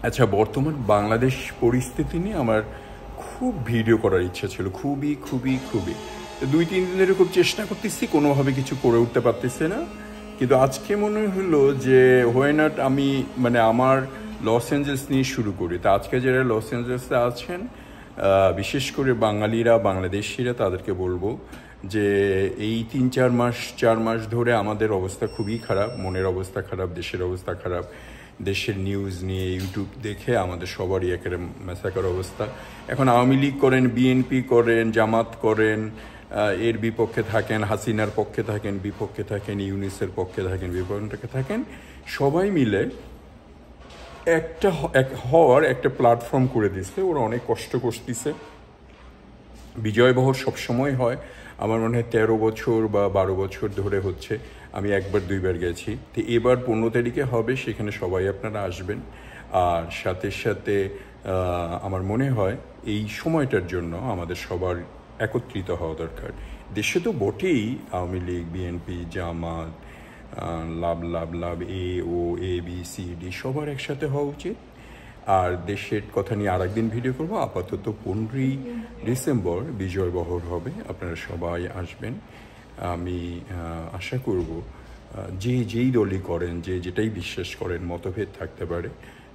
আচ্ছা, বর্তমান বাংলাদেশ পরিস্থিতি নিয়ে আমার খুব ভিডিও করার ইচ্ছা ছিল, খুবই খুবই খুবই। 2-3 দিন ধরে খুব চেষ্টা করতেছি, কোনোভাবে কিছু করে উঠতে পারতেছে না। কিন্তু আজকে মনে হলো যে হোয়াই নট আমি আমার লস অ্যাঞ্জেলস নিয়ে শুরু করি। তা আজকে যারা লস অ্যাঞ্জেলসে আছেন, বিশেষ করে বাঙালিরা, বাংলাদেশিরা, তাদেরকে বলবো যে এই 4 মাস ধরে আমাদের অবস্থা খুবই খারাপ, মনের অবস্থা খারাপ, দেশের অবস্থা খারাপ। দেশের নিউজ নিয়ে ইউটিউব দেখে আমাদের সবারই একেবারে মেসাকার অবস্থা। এখন আওয়ামী লীগ করেন, বিএনপি করেন, জামাত করেন, এর বিপক্ষে থাকেন, হাসিনার পক্ষে থাকেন, বিপক্ষে থাকেন, ইউনিসের পক্ষে থাকেন, বিপক্ষে থাকেন, সবাই মিলে হওয়ার একটা প্ল্যাটফর্ম করে দিচ্ছে। ওরা অনেক কষ্ট করতেছে। বিজয়বহর সবসময় হয়, আমার মনে হয় 13 বছর বা 12 বছর ধরে হচ্ছে। আমি 1-2বার গেছি। তো এবার 15 তারিখে হবে, সেখানে সবাই আপনারা আসবেন। আর সাথে সাথে আমার মনে হয় এই সময়টার জন্য আমাদের সবার একত্রিত হওয়া দরকার। দেশে তো বটেই আওয়ামী লীগ, বিএনপি, জামাত, লাভ ABCD সবার একসাথে হওয়া উচিত। আর দেশের কথা নিয়ে আরেকদিন ভিডিও করবো। আপাতত 15ই ডিসেম্বর বিজয়বহর হবে, আপনারা সবাই আসবেন। আমি আশা করব যেই দলই করেন, যেটাই বিশ্বাস করেন, মতভেদ থাকতে পারে,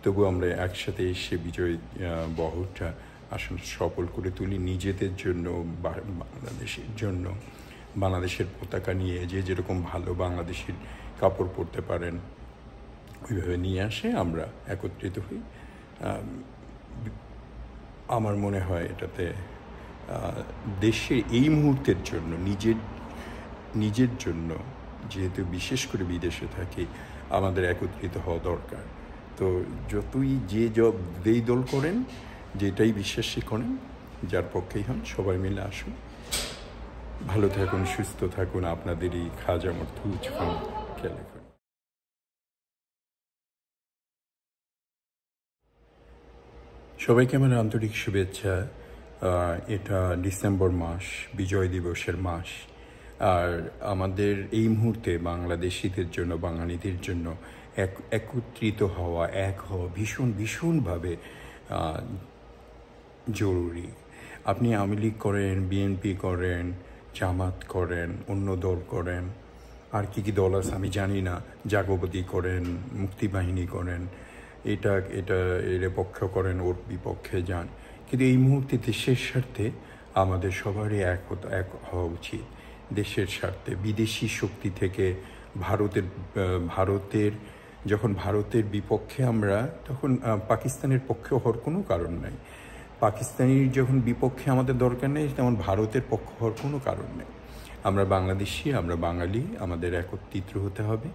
তবু আমরা একসাথে এসে বিজয় বহরটা আসলে সফল করে তুলি। নিজেদের জন্য, বাংলাদেশের জন্য, বাংলাদেশের পতাকা নিয়ে যেরকম ভালো বাংলাদেশের কাপড় পরতে পারেন ওইভাবে নিয়ে আসে, আমরা একত্রিত হই। আমার মনে হয় এটাতে দেশের এই মুহূর্তের জন্য, নিজের জন্য, যেহেতু বিশেষ করে বিদেশে থাকি, আমাদের একত্রিত হওয়া দরকার। তো যতই যেই দল করেন, যেটাই বিশ্বাসী করেন, যার পক্ষেই হন, সবাই মিলে আসুন। ভালো থাকুন, সুস্থ থাকুন। আপনাদেরই খাজা মরতুজ খান খেয়াল রাখুন। সবাইকে আমার আন্তরিক শুভেচ্ছা। এটা ডিসেম্বর মাস, বিজয় দিবসের মাস। আর আমাদের এই মুহূর্তে বাংলাদেশিদের জন্য, বাঙালিদের জন্য একত্রিত হওয়া, এক হওয়া ভীষণভাবে জরুরি। আপনি আওয়ামী লীগ করেন, বিএনপি করেন, জামাত করেন, অন্য দল করেন, আর কি দল আছে আমি জানি না, জাগবতী করেন, মুক্তিবাহিনী করেন, এর পক্ষ করেন, ওর বিপক্ষে যান, কিন্তু এই মুহূর্তে দেশের স্বার্থে আমাদের সবারই এক হওয়া উচিত। দেশের স্বার্থে বিদেশি শক্তি থেকে যখন ভারতের বিপক্ষে আমরা, তখন পাকিস্তানের পক্ষে হওয়ার কোনো কারণ নাই। পাকিস্তানির যখন বিপক্ষে আমাদের দরকার নেই, তেমন ভারতের পক্ষ হওয়ার কোনো কারণ নেই। আমরা বাংলাদেশি, আমরা বাঙালি, আমাদের একত্রিত হতে হবে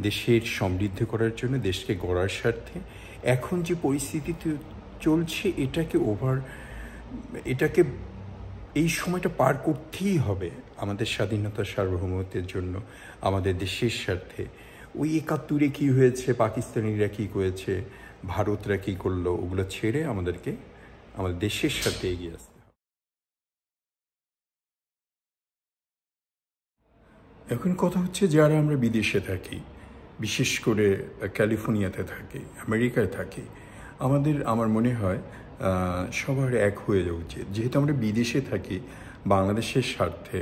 দেশের সমৃদ্ধি করার জন্য, দেশকে গড়ার স্বার্থে। এখন যে পরিস্থিতিতে চলছে, এটাকে এই সময়টা পার করতেই হবে আমাদের স্বাধীনতা, সার্বভৌমত্বের জন্য, আমাদের দেশের স্বার্থে। ওই 71-এ কী হয়েছে, পাকিস্তানিরা কী করেছে, ভারতরা কী করলো, ওগুলো ছেড়ে আমাদেরকে আমাদের দেশের সাথে এগিয়ে আসতে হবে। এখন কথা হচ্ছে, যারা আমরা বিদেশে থাকি, বিশেষ করে ক্যালিফোর্নিয়াতে থাকি, আমেরিকায় থাকি, আমার মনে হয় সবার এক হয়ে যাওয়া উচিত। যেহেতু আমরা বিদেশে থাকি, বাংলাদেশের স্বার্থে,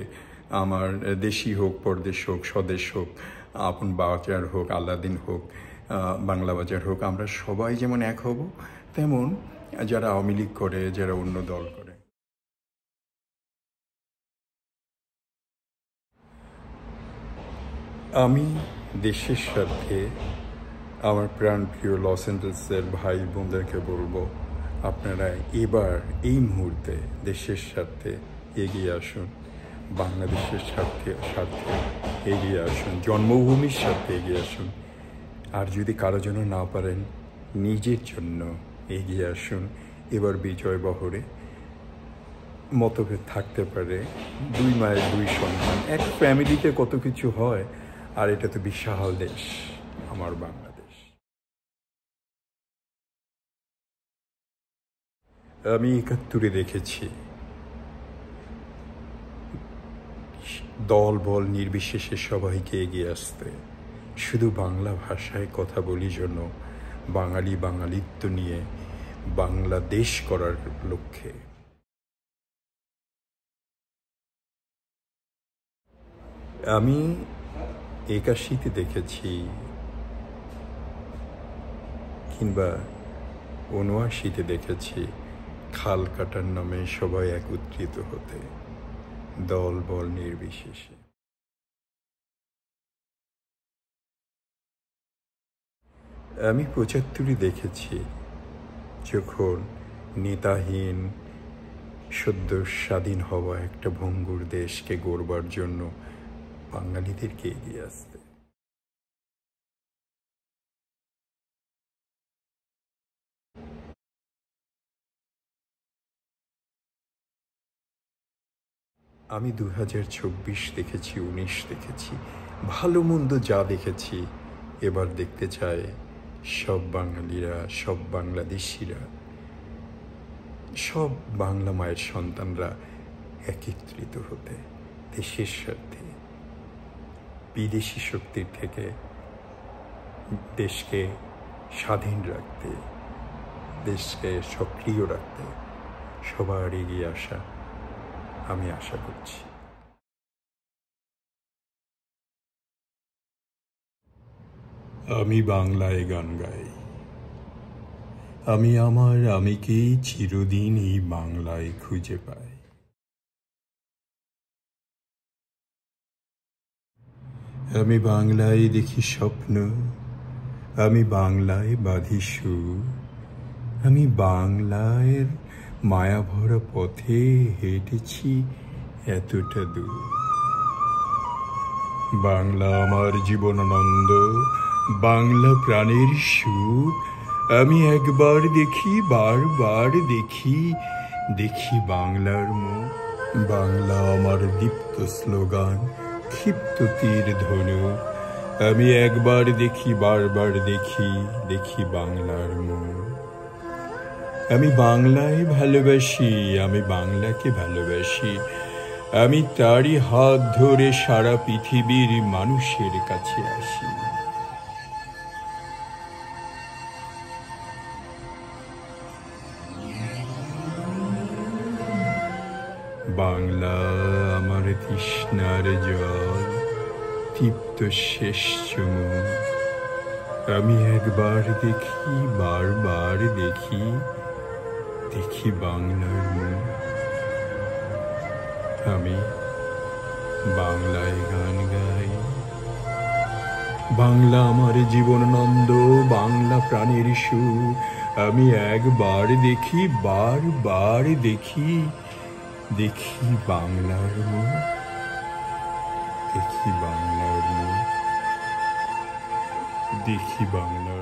আমার দেশি হোক, পরদেশ হোক, স্বদেশ হোক, আপন বাজার হোক, আলাদিন হোক, বাংলা বাজার হোক, আমরা সবাই যেমন এক হব, তেমন যারা আওয়ামী লীগ করে, যারা অন্য দল করে, আমি দেশের স্বার্থে আমার প্রাণপ্রিয় লস অ্যাঞ্জেলসের ভাই বোনদেরকে বলবো, আপনারা এবার এই মুহূর্তে দেশের স্বার্থে এগিয়ে আসুন, বাংলাদেশের স্বার্থে এগিয়ে আসুন, জন্মভূমির স্বার্থে এগিয়ে আসুন। আর যদি কারো জন্য না পারেন, নিজের জন্য এগিয়ে আসুন। এবার বিজয় বহরে মতভেদ থাকতে পারে, 2 মায়ের 2 সন্তান, এক ফ্যামিলিতে কত কিছু হয়, আর এটা তো বিশাল দেশ, আমার বাংলাদেশ। আমি 71-এ দেখেছি দল বল নির্বিশেষে সবাইকে এগিয়ে আসতে, শুধু বাংলা ভাষায় কথা বলি জন্য বাঙালি বাঙালিত্ব নিয়ে বাংলাদেশ করার লক্ষ্যে। আমি 81-তে দেখেছি কিংবা 79-তে দেখেছি খাল কাটার নামে সবাই একত্রিত হতে, দল বল নির্বিশেষে। আমি 75-এ দেখেছি যখন নেতাহীন সদ্য স্বাধীন হওয়া একটা ভঙ্গুর দেশকে গড়বার জন্য বাঙালিদেরকে এগিয়ে আসতে। আমি 2024 দেখেছি, 19 দেখেছি, ভালো মন্দ যা দেখেছি এবার দেখতে চায় সব বাঙালিরা, সব বাংলাদেশিরা, সব বাংলা মায়ের সন্তানরা একত্রিত হতে দেশের স্বার্থে, বিদেশি শক্তির থেকে দেশকে স্বাধীন রাখতে, দেশকে সক্রিয় রাখতে সবার এগিয়ে আসা আমি আশা করছি। আমি বাংলায় গান গাই, আমি আমার আমিকেই চিরদিন এই বাংলায় খুঁজে পাই। আমি বাংলায় দেখি স্বপ্ন, আমি বাংলায় বাঁধি সুর, আমি বাংলায় মায়া ভরা পথে হেঁটেছি এতটা দূর। বাংলা আমার জীবনানন্দ, বাংলা প্রাণের সুখ, আমি একবার দেখি বারবার দেখি, দেখি বাংলার মুখ। বাংলা আমার দীপ্ত স্লোগান, ক্ষিপ্ত তীর ধনু, আমি একবার দেখি বারবার দেখি, দেখি বাংলার মুখ। আমি বাংলায় ভালোবাসি, আমি বাংলাকে ভালোবাসি, আমি তারই হাত ধরে সারা পৃথিবীর মানুষের কাছে আসি। বাংলা আমার তৃষ্ণার জল, তৃপ্ত শেষ চুমুক, আমি একবার দেখি বারবার দেখি, দেখি বাংলার মুখ। আমি বাংলায় গান গাই, বাংলা আমার জীবনানন্দ, বাংলা প্রাণের সুখ, আমি একবার দেখি বারবার দেখি, দেখি বাংলার মুখ, দেখি বাংলার মুখ, দেখি বাংলা।